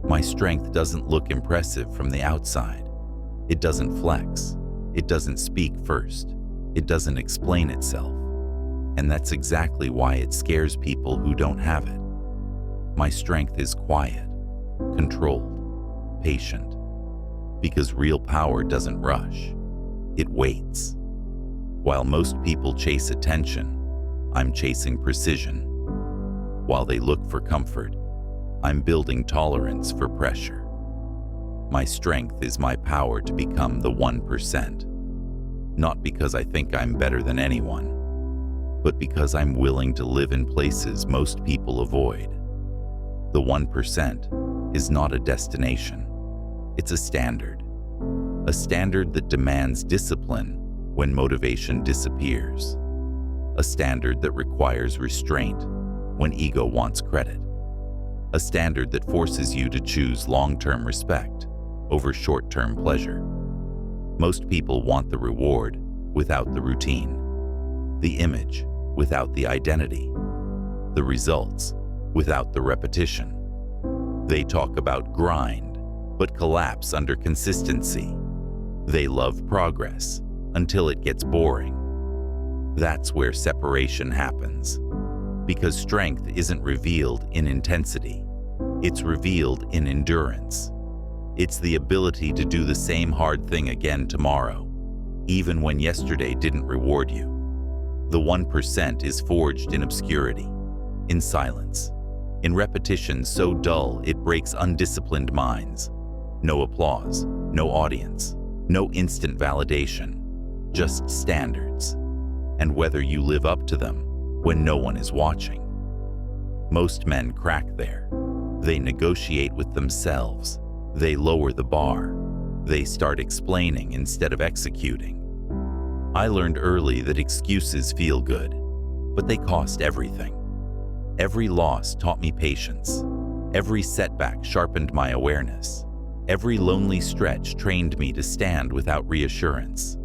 My strength doesn't look impressive from the outside. It doesn't flex. It doesn't speak first. It doesn't explain itself. And that's exactly why it scares people who don't have it. My strength is quiet, controlled, patient. Because real power doesn't rush. It waits. While most people chase attention, I'm chasing precision. While they look for comfort, I'm building tolerance for pressure. My strength is my power to become the 1%. Not because I think I'm better than anyone, but because I'm willing to live in places most people avoid. The 1% is not a destination. It's a standard that demands discipline when motivation disappears, a standard that requires restraint when ego wants credit, a standard that forces you to choose long-term respect over short-term pleasure. Most people want the reward without the routine, the image without the identity, the results without the repetition. They talk about grind, but collapse under consistency. They love progress until it gets boring. That's where separation happens. Because strength isn't revealed in intensity. It's revealed in endurance. It's the ability to do the same hard thing again tomorrow, even when yesterday didn't reward you. The 1% is forged in obscurity, in silence, in repetition so dull it breaks undisciplined minds. No applause, no audience, no instant validation, just standards. And whether you live up to them when no one is watching. Most men crack there. They negotiate with themselves. They lower the bar. They start explaining instead of executing. I learned early that excuses feel good, but they cost everything. Every loss taught me patience. Every setback sharpened my awareness. Every lonely stretch trained me to stand without reassurance.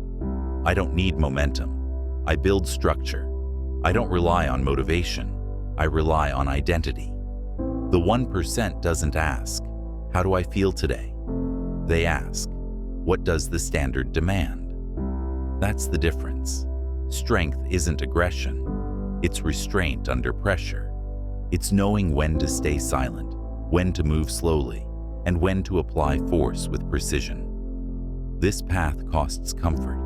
I don't need momentum. I build structure. I don't rely on motivation. I rely on identity. The 1% doesn't ask, "How do I feel today?" They ask, "What does the standard demand?" That's the difference. Strength isn't aggression. It's restraint under pressure. It's knowing when to stay silent, when to move slowly, and when to apply force with precision. This path costs comfort.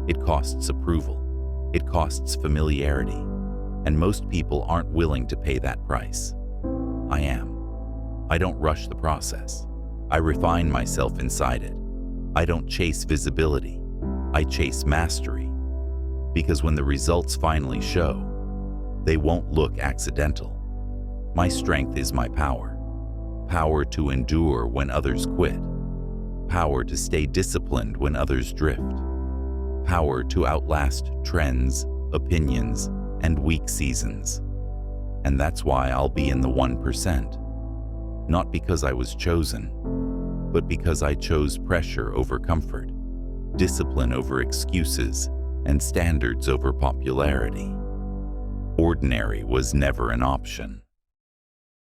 It costs approval. It costs familiarity. And most people aren't willing to pay that price. I am. I don't rush the process. I refine myself inside it. I don't chase visibility. I chase mastery. Because when the results finally show, they won't look accidental. My strength is my power. Power to endure when others quit. Power to stay disciplined when others drift. Power to outlast trends, opinions, and weak seasons. And that's why I'll be in the 1%. Not because I was chosen, but because I chose pressure over comfort, discipline over excuses, and standards over popularity. Ordinary was never an option.